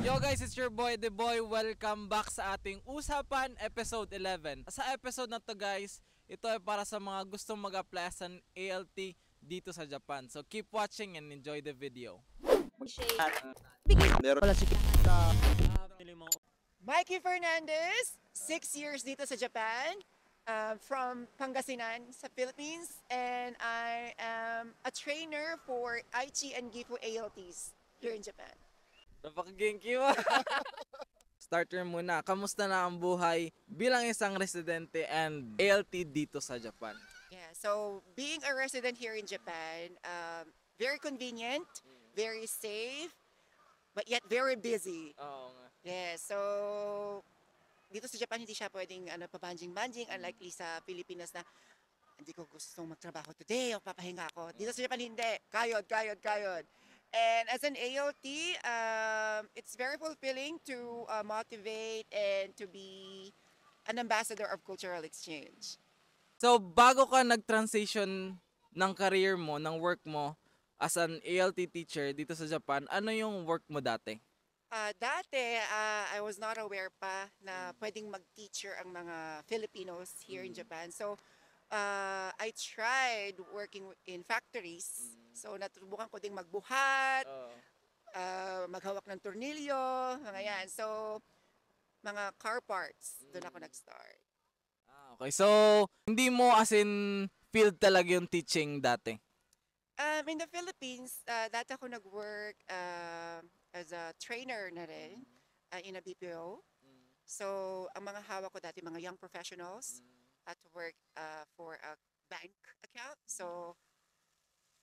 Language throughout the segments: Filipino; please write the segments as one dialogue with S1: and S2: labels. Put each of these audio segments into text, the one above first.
S1: Yo guys, it's your boy, The Boy. Welcome back sa ating Usapan Episode 11. Sa episode na to guys, ito ay para sa mga gustong mag-apply sa ALT dito sa Japan. So keep watching and enjoy the video.
S2: Mikey Fernandez, 6 years dito sa Japan, from Pangasinan sa Philippines, and I am a trainer for Aichi and Gifu ALTs here in Japan.
S1: Napaka-genki mo. Starter muna, kamusta na ang buhay bilang isang residente and ALT dito sa Japan?
S2: Yeah, so being a resident here in Japan, very convenient, very safe, but yet very busy.
S1: Oo nga.
S2: Yeah, so dito sa Japan hindi siya pwedeng pabanjing-banjing, unlikely sa Pilipinas na hindi ko gustong magtrabaho today o papahinga ako. Dito sa Japan hindi, kayod. And as an ALT, it's very fulfilling to motivate and to be an ambassador of cultural exchange.
S1: So bago ka nag-transition ng career mo, ng work mo as an ALT teacher dito sa Japan, ano yung work mo dati?
S2: Dati, I was not aware pa na pwedeng mag-teacher ang mga Filipinos here in Japan. So, I tried working in factories. So, natutubukan ko ding magbuhat, maghawak ng tornilyo, mga yan. So, mga car parts, doon ako nag-start.
S1: Okay, so hindi mo as in field talaga yung teaching dati?
S2: In the Philippines, dati ako nag-work as a trainer na rin in a BPO. So, ang mga hawak ko dati, mga young professionals at work for a bank account. So,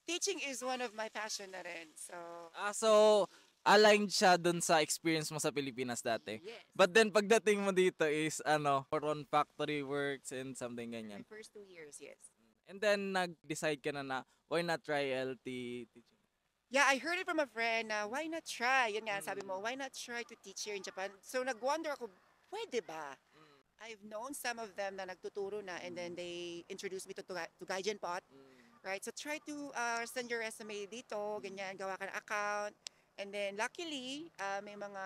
S2: teaching is one of my passion na rin.
S1: So aligned siya dun sa experience mo sa Pilipinas dati.
S2: Yes.
S1: But then pagdating mo dito is more on factory works and something ganyan.
S2: My first 2 years, yes.
S1: And then nag-decide ka na why not try LT teaching?
S2: Yeah, I heard it from a friend na why not try? Yan nga, sabi mo, why not try to teach here in Japan? So nag-wonder ako, pwede ba? I've known some of them na nagtuturo na and then they introduced me to Gaijin Pot. Right? So try to send your resume dito, ganyan, gawa ka ng account. And then luckily, may mga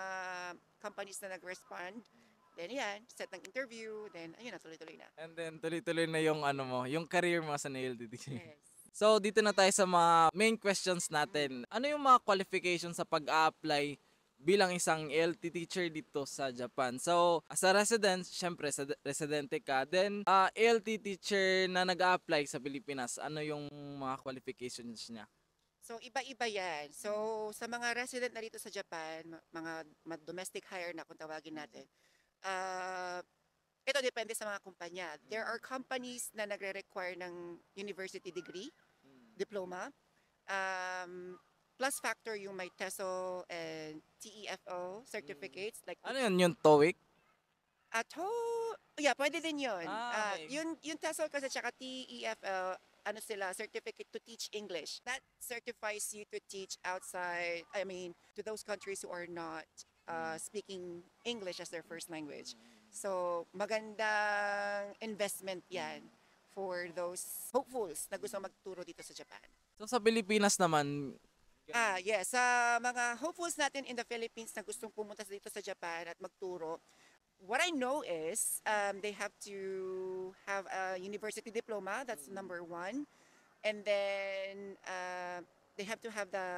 S2: companies na nag-respond. Then yan, set ng interview, then ayun na, tuloy-tuloy na.
S1: And then tuloy-tuloy na yung yung career mo sa LT teaching.
S2: Yes.
S1: So dito na tayo sa mga main questions natin. Ano yung mga qualifications sa pag-a-apply bilang isang LT teacher dito sa Japan? So as a resident, syempre residente ka. Then LT teacher na nag-a-apply sa Pilipinas, ano yung mga qualifications niya?
S2: So, iba-iba yan. So, sa mga resident na dito sa Japan, mga domestic hire na kung tawagin natin, ito depende sa mga kumpanya. There are companies na nagre-require ng university degree, diploma. Plus factor yung may TESOL and TEFO certificates. Like
S1: Ano yun? Yung TOEIC?
S2: Yeah, pwede din yun.
S1: Okay.
S2: Yung TESOL kasi tsaka TEFL, certificate to teach English. That certifies you to teach outside, to those countries who are not speaking English as their first language. So, magandang investment yan for those hopefuls na gusto magturo dito sa Japan.
S1: So sa Pilipinas naman,
S2: Yes. Sa mga hopefuls natin in the Philippines na gustong pumunta dito sa Japan at magturo, what I know is they have to have a university diploma. That's number one. And then they have to have the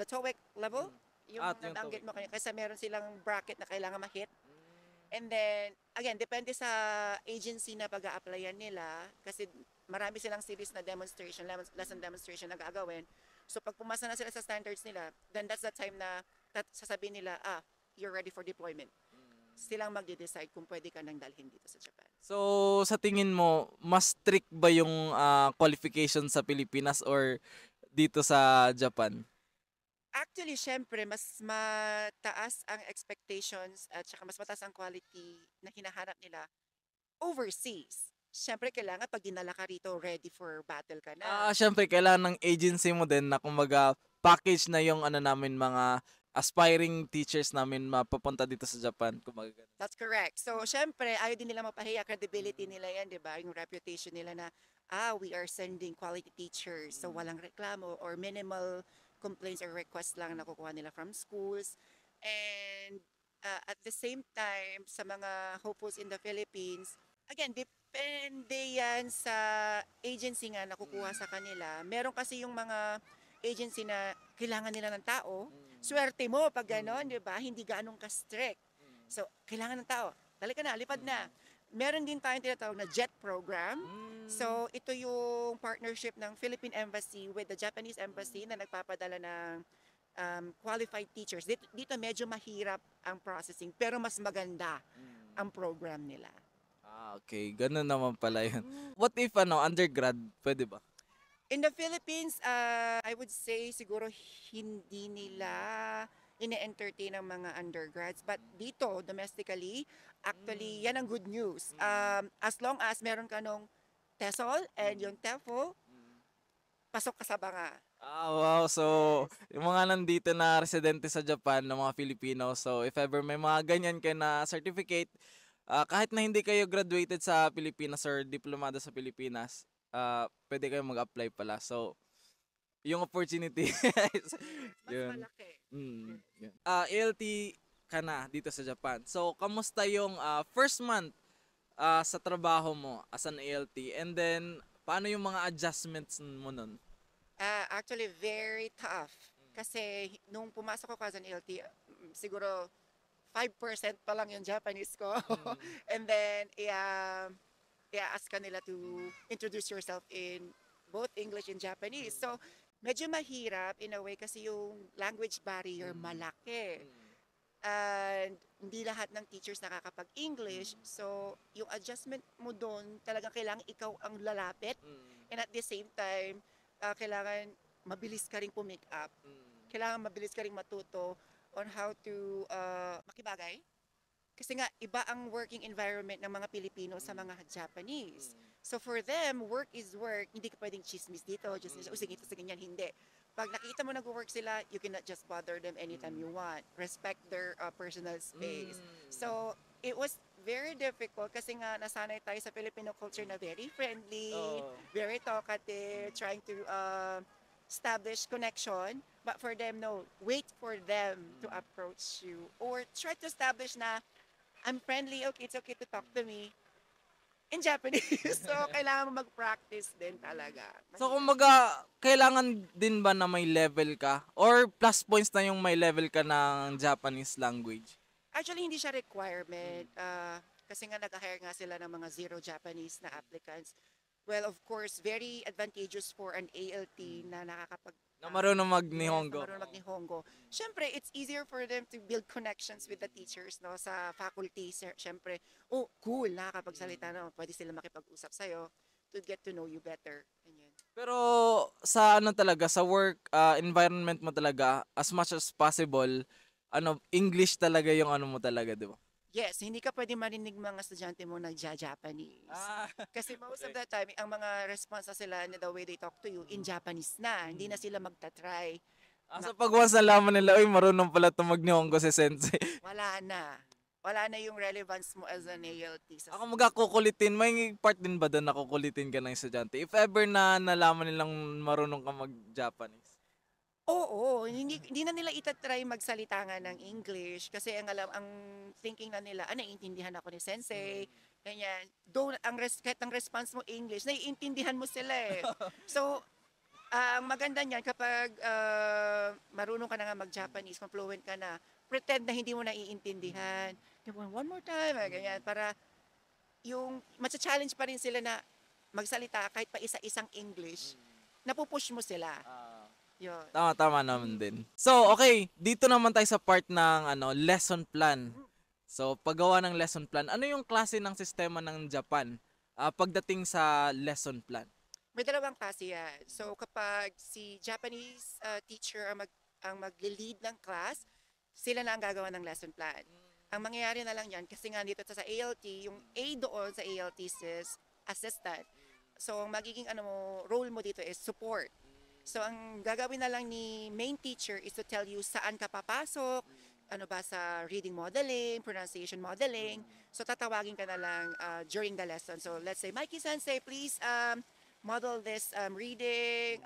S2: TOEIC level. Yung
S1: yung
S2: nabanggit
S1: TOEIC.
S2: mo kanina. Kasi meron silang bracket na kailangan ma-hit. And then, again, depende sa agency na pag-a-applyan nila. Kasi marami silang series na demonstration, lesson demonstration na gagawin. So pag pumasa na sila sa standards nila, then that's the time na sasabihin nila, you're ready for deployment. Silang magde-decide kung pwede ka nang dalhin dito sa Japan.
S1: so sa tingin mo, mas strict ba yung qualification sa Pilipinas or dito sa Japan?
S2: Actually, syempre, mas mataas ang expectations at saka mas mataas ang quality na hinahanap nila overseas. Syempre, kailangan pag dinala ka rito, ready for battle ka na.
S1: Syempre kailangan ng agency mo din na kumbaga package na yung namin mga aspiring teachers namin mapapunta dito sa Japan. Kumbaga ganun.
S2: That's correct. So, syempre, ayaw din nila mapahiya. Credibility nila yan, di ba? Yung reputation nila na, we are sending quality teachers. So, walang reklamo or minimal complaints or requests lang na kukuha nila from schools. And at the same time, sa mga hopefuls in the Philippines, again, depende yan sa agency nga na kukuha sa kanila. Meron kasi yung mga agency na kailangan nila ng tao. Swerte mo pag gano'n, di ba? Hindi ganong ka-strict. So, kailangan ng tao. Dali ka na, lipad na. Meron din tayong tinatawag na JET program. So, ito yung partnership ng Philippine Embassy with the Japanese Embassy na nagpapadala ng qualified teachers. Dito medyo mahirap ang processing, pero mas maganda ang program nila.
S1: Okay. Ganun naman pala yun. What if undergrad? Pwede ba?
S2: In the Philippines, I would say siguro hindi nila ine-entertain ang mga undergrads. But dito, domestically, actually, yan ang good news. As long as meron ka nung TESOL and yung TEFL, pasok ka sa banga.
S1: Wow. So, yung mga nandito na residente sa Japan ng mga Filipino, so if ever may mga ganyan kayo na certificate, kahit na hindi kayo graduated sa Pilipinas or diplomado sa Pilipinas, pwede kayo mag-apply pala. So, yung opportunity is,
S2: Mas
S1: yun.
S2: malaki.
S1: Yun. ALT ka na dito sa Japan. So, kamusta yung first month sa trabaho mo as an ALT? And then, paano yung mga adjustments mo nun?
S2: Actually, very tough. Kasi nung pumasok ako as an LT, siguro 5% pa lang yung Japanese ko. And then, i-ask ka nila to introduce yourself in both English and Japanese. So, medyo mahirap in a way kasi yung language barrier malaki. And hindi lahat ng teachers nakakapag-English. So, yung adjustment mo doon, talagang kailangan ikaw ang lalapit. And at the same time, kailangan mabilis ka rin pumick up. Kailangan mabilis ka rin matuto on how to makibagay. Kasi nga, iba ang working environment ng mga Pilipino sa mga Japanese. So for them, work is work. Hindi ka pwedeng chismis dito, just sige ito, sige yan. Hindi. Pag nakita mo nag-work sila, you cannot just bother them anytime you want. Respect their personal space. So, it was very difficult kasi nga nasanay tayo sa Filipino culture na very friendly, very talkative, trying to establish connection. But for them, no. Wait for them to approach you. Or try to establish na, I'm friendly, okay, it's okay to talk to me in Japanese. So, kailangan mo mag-practice din talaga.
S1: So, kumbaga, kailangan din ba na may level ka? Or plus points na yung may level ka ng Japanese language?
S2: Actually, hindi siya requirement. Kasi nga nag-hire nga sila ng mga zero Japanese na applicants. Well, of course, very advantageous for an ALT na nakakapag...
S1: Na marunong mag-Nihongo.
S2: Yes, na marunong mag-Nihongo. Siyempre, it's easier for them to build connections with the teachers, no, sa faculty. Siyempre, oh, cool, nakakapagsalita na. Pwede sila makipag-usap sa'yo to get to know you better. Ganyan.
S1: Pero sa talaga, sa work environment mo talaga, as much as possible, English talaga yung mo talaga, di ba?
S2: Yes, hindi ka pwede marinig mga estudyante mo nagja-Japanese. Kasi most of the time, ang mga response na sila na the way they talk to you, in Japanese na. Hindi na sila magta-try.
S1: So pag once nalaman nila, uy, marunong pala ito mag-Nihongo si Sensei.
S2: Wala na. Wala na yung relevance mo as an ALT.
S1: Ako magkakukulitin, may part din ba doon na kukulitin ka ng estudyante? If ever na nalaman nilang marunong ka mag-Japanese?
S2: Oo, hindi na nila itatry magsalita nga ng English kasi ang thinking na nila, naiintindihan ako ni Sensei, ganyan. Though kahit ang response mo English, naiintindihan mo sila eh. So, ang maganda niyan kapag marunong ka na nga mag-Japanese, fluent ka na, pretend na hindi mo naiintindihan. One more time, ganyan, para yung matcha-challenge pa rin sila na magsalita kahit pa isa-isang English, napupush mo sila. Yun.
S1: Tama naman din. So, okay, dito naman tayo sa part ng lesson plan. So, paggawa ng lesson plan, ano yung klase ng sistema ng Japan pagdating sa lesson plan?
S2: May dalawang klase yan. So, kapag si Japanese teacher ang mag-lead ng class, sila na ang gagawa ng lesson plan. Ang mangyayari na lang yan, kasi nga dito sa ALT, yung A doon sa ALT is assistant. So, ang magiging role mo dito is support. So, ang gagawin na lang ni main teacher is to tell you saan ka papasok, sa reading modeling, pronunciation modeling. So, tatawagin ka na lang during the lesson. So, let's say, Mikey Sensei, please model this reading,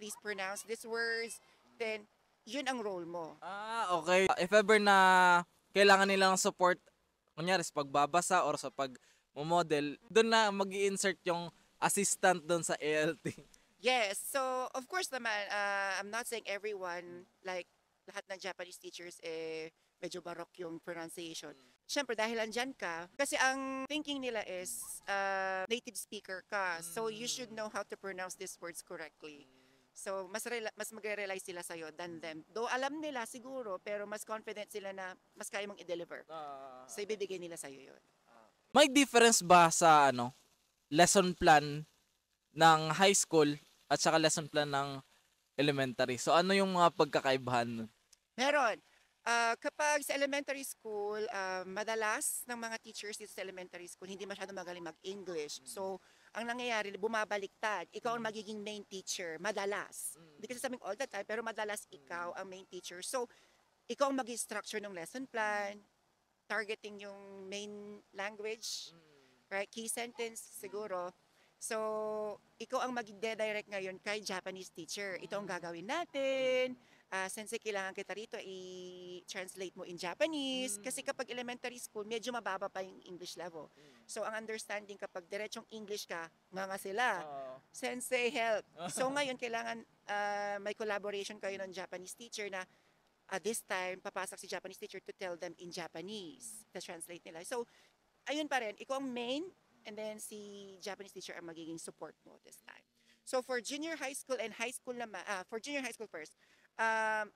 S2: please pronounce these words. Then, yun ang role mo.
S1: Okay. If ever na kailangan nilang support, kunyari sa pagbabasa or sa pag-model, doon na mag-i-insert yung assistant doon sa ALT.
S2: Yes. So, of course naman, I'm not saying everyone, like, lahat ng Japanese teachers, medyo baroque yung pronunciation. Siyempre, dahil andyan ka, kasi ang thinking nila is, native speaker ka. So, you should know how to pronounce these words correctly. So, mas magre-rely sila sa'yo than them. Though alam nila siguro, pero mas confident sila na mas kaya mong i-deliver. So, ibibigay nila sa'yo yun.
S1: May difference ba sa lesson plan ng high school at saka lesson plan ng elementary? So ano yung mga pagkakaibahan nun?
S2: Meron. Kapag sa elementary school, madalas ng mga teachers dito sa elementary school, hindi masyado magaling mag-English. So, ang nangyayari, bumabaliktad. Ikaw ang magiging main teacher, madalas. Hindi kasi sabing all the time, pero madalas ikaw ang main teacher. So, ikaw ang mag-structure ng lesson plan, targeting yung main language, right? Key sentence siguro. So, ikaw ang mag-direct ngayon kay Japanese teacher. Ito ang gagawin natin. Since kailangan kita rito, i-translate mo in Japanese. Kasi kapag elementary school, medyo mababa pa yung English level. So, ang understanding kapag diretsong English ka, nga sila. Sensei, help. So, ngayon, kailangan may collaboration kayo ng Japanese teacher na this time, papasok si Japanese teacher to tell them in Japanese. To translate nila. So, ayun pa rin. Ikaw ang main, and then si Japanese teacher ang magiging support mo this time. So, for junior high school and high school naman, for junior high school first,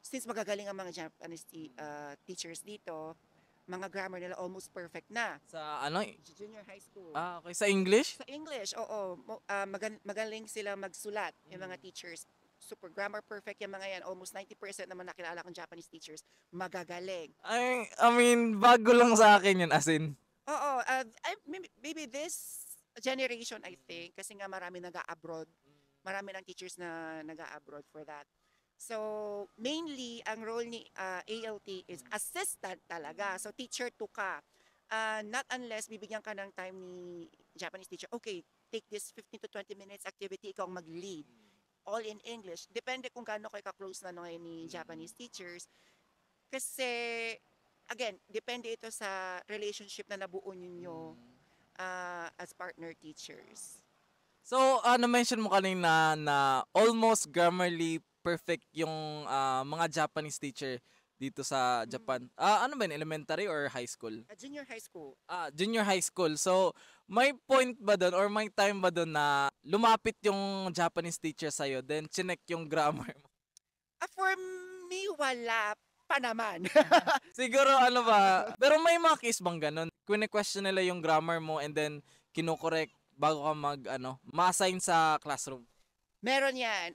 S2: since magagaling ang mga Japanese teachers dito, mga grammar nila almost perfect na.
S1: Sa
S2: Junior high school.
S1: Okay. Sa English?
S2: Sa English, oo. Magaling sila magsulat, yung mga teachers. Super grammar perfect yung mga yan. Almost 90% naman nakilala kong Japanese teachers, magagaling.
S1: I mean, bago lang sa akin yun, as in.
S2: Oo. Maybe this generation, I think, kasi nga marami nag-abroad. Marami ng teachers na nag-abroad for that. So, mainly, ang role ni ALT is assistant talaga. So, teacher to ka. Not unless bibigyan ka ng time ni Japanese teacher, okay, take this 15 to 20 minutes activity, ikaw ang mag-lead. All in English. Depende kung gaano kayo ka-close na ngayon ni Japanese teachers. Kasi, again, depende ito sa relationship na nabuo ninyo as partner teachers.
S1: So, na-mention mo kanina na almost grammarly perfect yung mga Japanese teacher dito sa Japan. Ano ba yun? Elementary or high school?
S2: Junior high school.
S1: Junior high school. So, may point ba doon or may time ba doon na lumapit yung Japanese teacher sa'yo then chinek yung grammar mo?
S2: For me, wala pa naman.
S1: Siguro pero may mga case bang ganun? Question nila yung grammar mo and then kinokorek bago ka ma-assign sa classroom?
S2: Meron yan.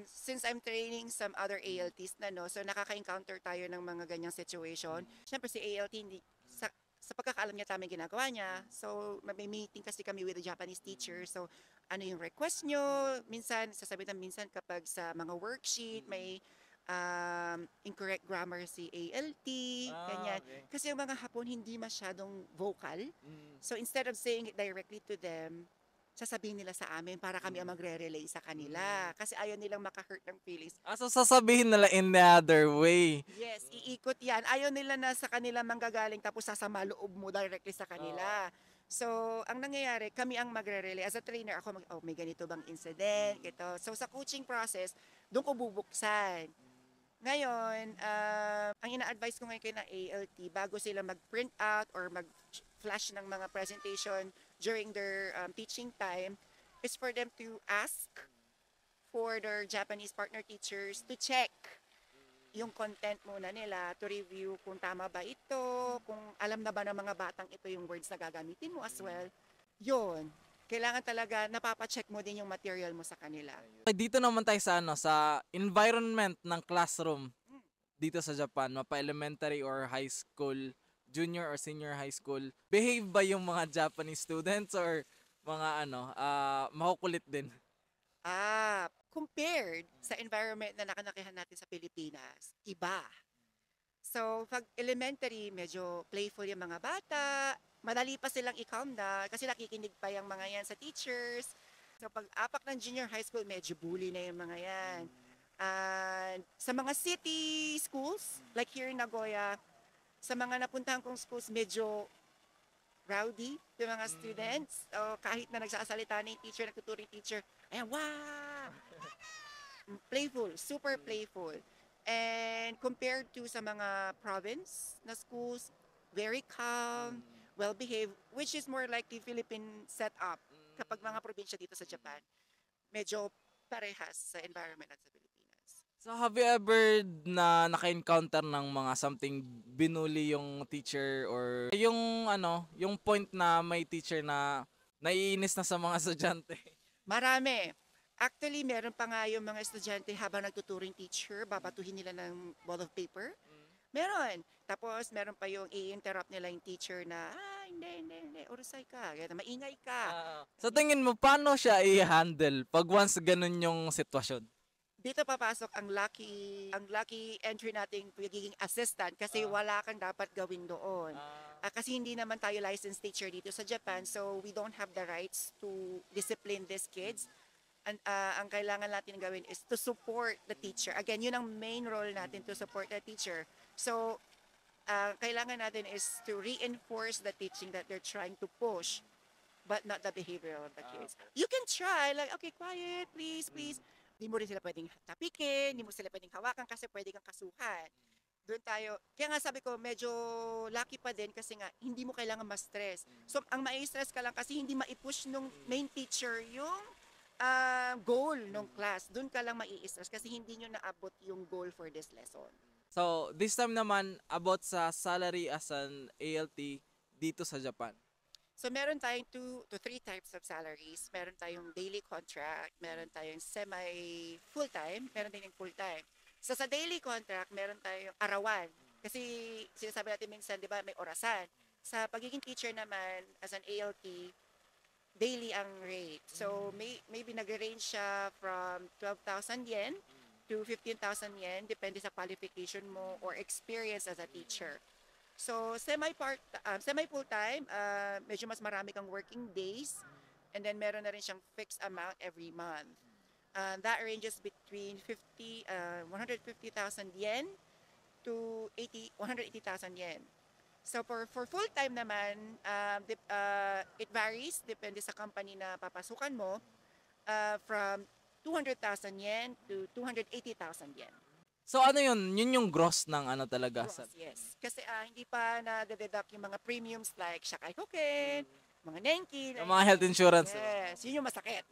S2: Since I'm training some other ALTs na, no, so nakaka-encounter tayo ng mga ganyang situation. Siyempre si ALT, sa pagkakaalam niya tama yung ginagawa niya. So, may meeting kasi kami with the Japanese teacher. So, ano yung request nyo? Minsan, sasabihin minsan kapag sa mga worksheet, may incorrect grammar si ALT, ganyan.
S1: Okay.
S2: Kasi yung mga Hapon hindi masyadong vocal. So, instead of saying it directly to them, sasabihin nila sa amin para kami ang magre-relay sa kanila. Kasi ayaw nilang maka-hurt ng feelings.
S1: So sasabihin nila in the other way.
S2: Yes, iikot yan. Ayaw nila na sa kanila manggagaling tapos sasama loob mo directly sa kanila. So, ang nangyayari, kami ang magre-relay. As a trainer, ako may ganito bang incident? Ito. So, sa coaching process, doon ko bubuksan. Ngayon, ang ina-advise ko ngayon kay na ALT, bago sila mag-print out or mag-flash ng mga presentation during their teaching time, is for them to ask for their Japanese partner teachers to check yung content muna nila, to review kung tama ba ito, kung alam na ba ng mga batang ito yung words na gagamitin mo as well. Yun. Kailangan talaga napapacheck mo din yung material mo sa kanila.
S1: Dito naman tayo sa environment ng classroom dito sa Japan, mapa-elementary or high school, junior or senior high school. Behave ba yung mga Japanese students or mga makukulit din?
S2: Compared sa environment na nakanakihan natin sa Pilipinas, iba. So, pag elementary, medyo playful yung mga bata, madali pa silang i-calm down kasi nakikinig pa yung mga yan sa teachers. So, pag apak ng junior high school, medyo bully na yung mga yan. And sa mga city schools, like here in Nagoya, sa mga napuntahan kong schools, medyo rowdy yung mga students. O kahit na nagsasalita na yung teacher, nagtuturing teacher, ayan, wow! Playful, super playful. And compared to sa mga province na schools, very calm, well-behaved, which is more likely Philippine setup kapag mga probinsya dito sa Japan. Medyo parehas sa environment at sa Pilipinas.
S1: So have you ever na naka-encounter ng mga something binuli yung teacher or yung ano, yung point na may teacher na naiinis na sa mga estudyante?
S2: Marami. Actually, meron pa nga yung mga estudyante habang nagtuturing teacher, babatuhin nila ng ball of paper. Meron. Tapos, meron pa yung i-interrupt nila yung teacher na, hindi, urusay ka, ganyan, maingay ka.
S1: Sa tingin mo, paano siya i-handle pag once ganun yung sitwasyon?
S2: Dito papasok ang lucky entry nating pagiging assistant kasi wala kang dapat gawin doon. Kasi hindi naman tayo licensed teacher dito sa Japan, so we don't have the rights to discipline these kids. Ang kailangan natin gawin is to support the teacher. Again, yun ang main role natin, to support the teacher. So, kailangan natin is to reinforce the teaching that they're trying to push, but not the behavior of the kids. You can try, like, okay, quiet, please. Hindi mo rin sila pwedeng tapikin, hindi mo sila pwedeng hawakan kasi pwede kang kasuhan. Doon tayo, kaya nga sabi ko, medyo lucky pa din kasi nga, hindi mo kailangan ma-stress. So, ang ma-stress ka lang kasi hindi ma-push nung main teacher yung goal ng class. Doon ka lang mai-stress kasi hindi nyo naabot yung goal for this lesson.
S1: So, this time naman about sa salary as an ALT dito sa Japan.
S2: So, meron tayong 2 to 3 types of salaries. Meron tayong daily contract, meron tayong semi-full-time, meron din yung full-time. So, sa daily contract, meron tayong arawan. Kasi sinasabi natin minsan, di ba, may orasan. Sa pagiging teacher naman, as an ALT, daily ang rate. So, maybe nag-range siya from 12,000 yen to 15,000 yen, depende sa qualification mo or experience as a teacher. So, semi-full-time, medyo mas marami kang working days, and then meron na rin siyang fixed amount every month. That ranges between 150,000 yen to 180,000 yen. So, for full-time naman, it varies, depende sa company na papasukan mo, from 200,000 yen to 280,000 yen.
S1: So ano yun? Yun yung gross ng ano talaga.
S2: Gross, yes. Kasi hindi pa na-deduct yung mga premiums like Shakai Koken, mga Nenki.
S1: Yung mga health insurance.
S2: Yes, yun yung masakit.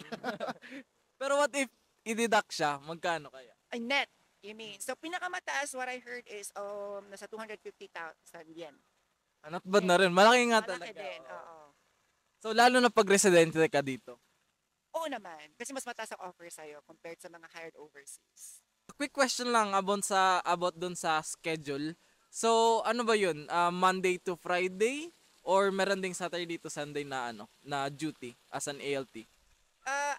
S1: Pero what if i-deduct siya? Magkano kaya?
S2: Ay, net, you mean. So, pinakamataas, what I heard is nasa 250,000 yen.
S1: Not bad na rin. Malaki nga
S2: Malaki
S1: talaga.
S2: din,
S1: Oo.
S2: oo.
S1: So lalo na pag residente ka dito.
S2: Oo naman, kasi mas mataas ang offer sa'yo compared sa mga hired overseas.
S1: Quick question lang about dun sa schedule. So ano ba yun? Monday to Friday or meron ding Saturday to Sunday na na duty as an ALT?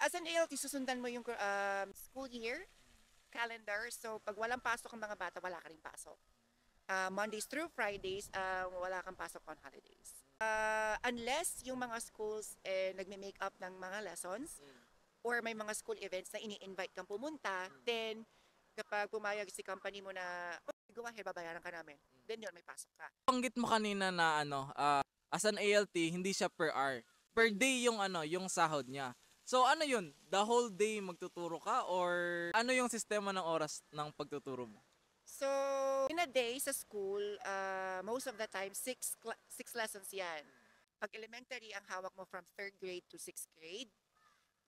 S2: As an ALT, susundan mo yung school year calendar. So, pag walang pasok ang mga bata, wala ka rin pasok. Mondays through Fridays, wala kang pasok on holidays. Unless yung mga schools nagme-make up ng mga lessons or may mga school events na ini-invite kang pumunta, then kapag pumayag si company mo na, go ahead, babayaran ka namin. Then yun, may pasok ka.
S1: Banggit mo kanina na as an ALT, hindi siya per hour. Per day yung yung sahod niya. So ano yun? The whole day magtuturo ka or ano yung sistema ng oras ng pagtuturo mo?
S2: So, in a day sa school, most of the time, six lessons yan. Pag elementary, ang hawak mo from 3rd grade to 6th grade.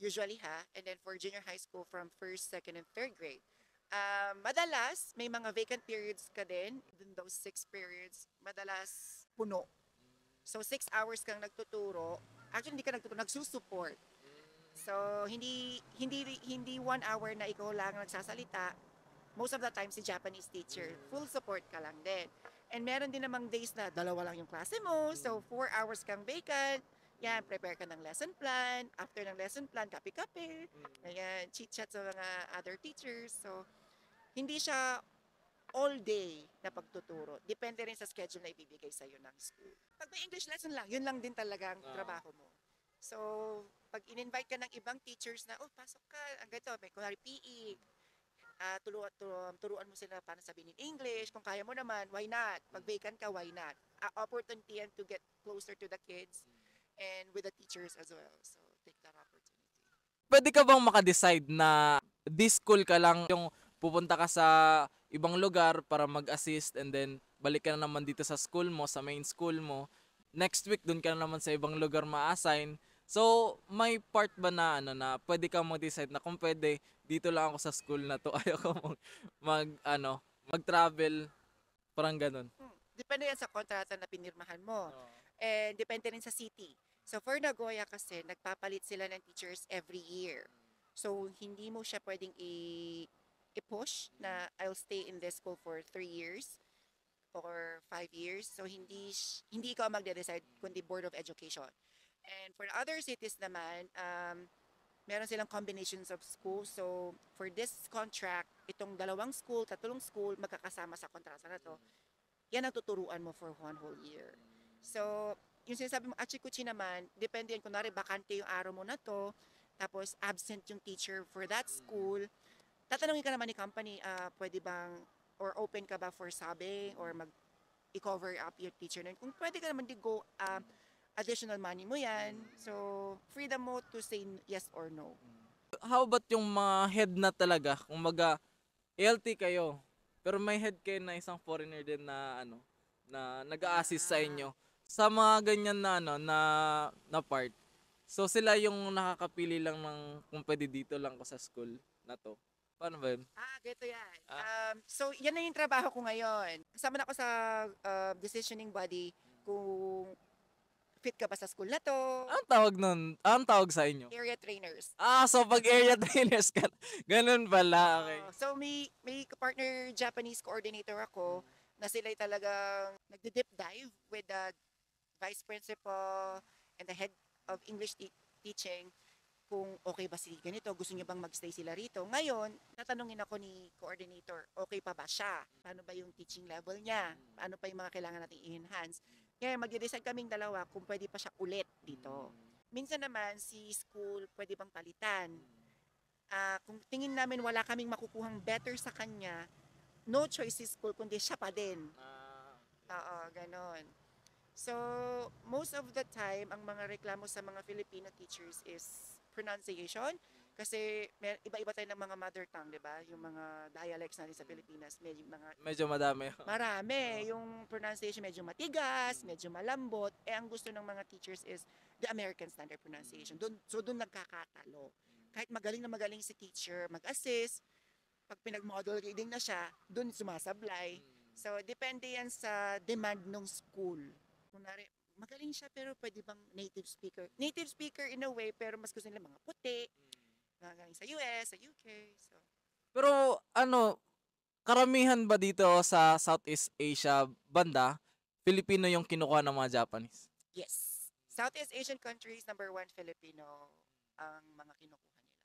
S2: Usually and then for junior high school, from 1st, 2nd, and 3rd grade. Madalas, may mga vacant periods ka din. In those 6 periods, madalas puno. So, 6 hours kang nagtuturo. Actually, hindi ka nagtuturo, nagsusupport. So, hindi 1 hour na ikaw lang nagsasalita. Most of the time, si Japanese teacher, full support ka lang din. And meron din namang days na 2 lang yung klase mo. So, 4 hours kang vacant. Yan, prepare ka ng lesson plan. After ng lesson plan, kape-kape. Ayan, chit-chat sa mga other teachers. So, hindi siya all day na pagtuturo. Depende rin sa schedule na ibibigay sa'yo ng school. Pag may English lesson lang, yun lang din talaga ang trabaho mo. So, pag in-invite ka ng ibang teachers na, pasok ka, ang ganito, may kunwari PE, turuan mo sila paano sabihin in English. Kung kaya mo naman, why not? Pag vacant ka, why not? Opportunity yan to get closer to the kids and with the teachers as well. So, take that opportunity.
S1: Pwede ka bang maka-decide na this school ka lang yung pupunta ka sa ibang lugar para mag-assist and then balik ka na naman dito sa school mo, sa main school mo. Next week dun ka na naman sa ibang lugar ma-assign. So, may part ba na na pwede kang mag-decide na kung pwede dito lang ako sa school na to. Ayoko mag-travel parang ganun.
S2: Depende yan sa kontrata na pinirmahan mo. And depende rin sa city. So for Nagoya kasi, nagpapalit sila ng teachers every year. So hindi mo siya pwedeng i-push na I'll stay in this school for 3 years or 5 years. So hindi ikaw magde-decide kundi Board of Education. And for other cities naman, meron silang combinations of schools. So for this contract, itong tatlong school, magkakasama sa kontrata na to. Yan ang tuturuan mo for 1 whole year. So, yung sinasabi mo, achikuchi naman, depende yan, kunwari, bakante yung araw mo na to, tapos absent yung teacher for that school, tatanungin ka naman ni company, pwede bang, or open ka ba for subbing, or i-cover up your teacher na yun. Kung pwede ka naman go, additional money mo yan. So, freedom mo to say yes or no.
S1: How about yung mga head na talaga, kung ALT kayo, pero may head kayo na isang foreigner din na na nag-a-assist sa inyo sa mga ganyan na na part. So sila yung nakakapili lang ng kung pwede dito lang ko sa school na to. Paano ba yun?
S2: Ganito yan. So, yan na yung trabaho ko ngayon. Kasama na ako sa decisioning body kung fit ka ba sa school na to.
S1: Anong tawag nun? Anong tawag sa inyo?
S2: Area trainers.
S1: So pag area trainers ka, ganun pala. Okay.
S2: So, may partner Japanese coordinator ako na sila'y talagang nagde-deep dive with the vice principal and the head of English teaching kung okay ba si ganito, gusto niya bang magstay sila rito. Ngayon, tatanungin ako ni coordinator, okay pa ba siya? Paano ba yung teaching level niya? Paano pa yung mga kailangan natin i-enhance? Kaya mag-decide kaming dalawa kung pwede pa siya ulit dito. Minsan naman, si school pwede bang palitan. Kung tingin namin wala kaming makukuhang better sa kanya, no choice si school kundi siya pa din. Oo, ganon. So, most of the time, ang mga reklamo sa mga Filipino teachers is pronunciation. Kasi iba-iba tayo ng mga mother tongue, di ba? Yung mga dialects natin sa Pilipinas,
S1: Medyo madami.
S2: marami. Yung pronunciation medyo matigas, medyo malambot. Ang gusto ng mga teachers is the American Standard Pronunciation. Doon nagkakatalo. Kahit magaling na magaling si teacher, mag-assist, pag pinag-model reading na siya, doon sumasablay. So, depende yan sa demand ng school. Kunwari, magaling siya pero pwede bang native speaker? Native speaker in a way, pero mas gusto nila mga puti, mga galing sa US, sa UK. So.
S1: Pero karamihan ba dito sa Southeast Asia banda, Filipino yung kinukuha ng mga Japanese?
S2: Yes. Southeast Asian countries, number 1 Filipino ang mga kinukuha nila.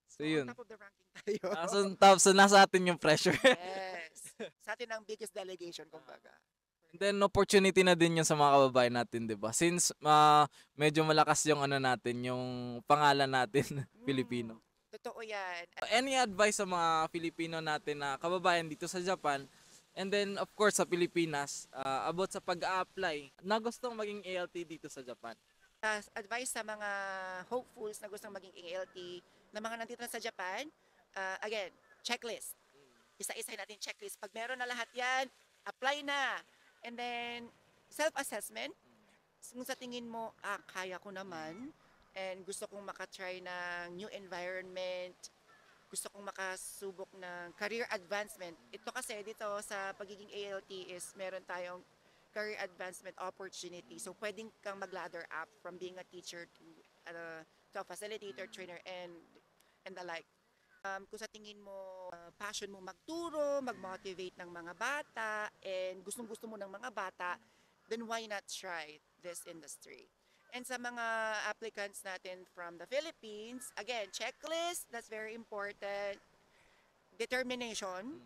S1: So yun.
S2: On top of the ranking tayo.
S1: So nasa atin yung pressure.
S2: Yes. Sa atin ang biggest delegation, kumbaga.
S1: And then opportunity na din yun sa mga kababayan natin, 'di ba? Since medyo malakas yung natin, yung pangalan natin, Filipino.
S2: Totoo 'yan.
S1: Any advice sa mga Filipino natin na kababayan dito sa Japan and then of course sa Pilipinas about sa pag-a-apply na gustong maging ALT dito sa Japan?
S2: Advice sa mga hopefuls na gustong maging ALT na mga nandito na sa Japan, again, checklist. Isa-isa natin checklist. Pag meron na lahat 'yan, apply na. And then, self-assessment. Kung sa tingin mo, kaya ko naman, and gusto kong makatry ng new environment, gusto kong makasubok ng career advancement. Ito kasi dito sa pagiging ALT is meron tayong career advancement opportunity. So, pwedeng kang mag-ladder up from being a teacher to a facilitator, trainer, and the like. Kung sa tingin mo, passion mo magturo, mag-motivate ng mga bata, and gustong-gusto mo ng mga bata, then why not try this industry? And sa mga applicants natin from the Philippines, again, checklist, that's very important. Determination,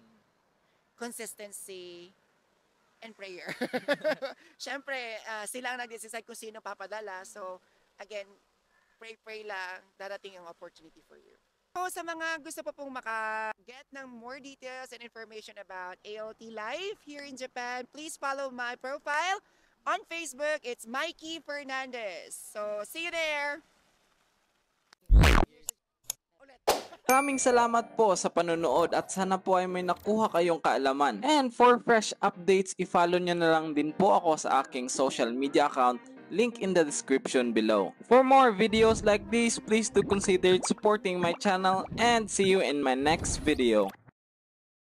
S2: consistency, and prayer. Siyempre, sila ang nag-decide kung sino papadala. So, again, pray lang, darating ang opportunity for you. So, sa mga gusto pa pong maka-get ng more details and information about ALT life here in Japan, please follow my profile on Facebook. It's Mikey Fernandez. So, see you there!
S1: Maraming salamat po sa panonood at sana po ay may nakuha kayong kaalaman. And for fresh updates, i-follow nyo na lang din po ako sa aking social media account, link in the description below. For more videos like this, please do consider supporting my channel and see you in my next video.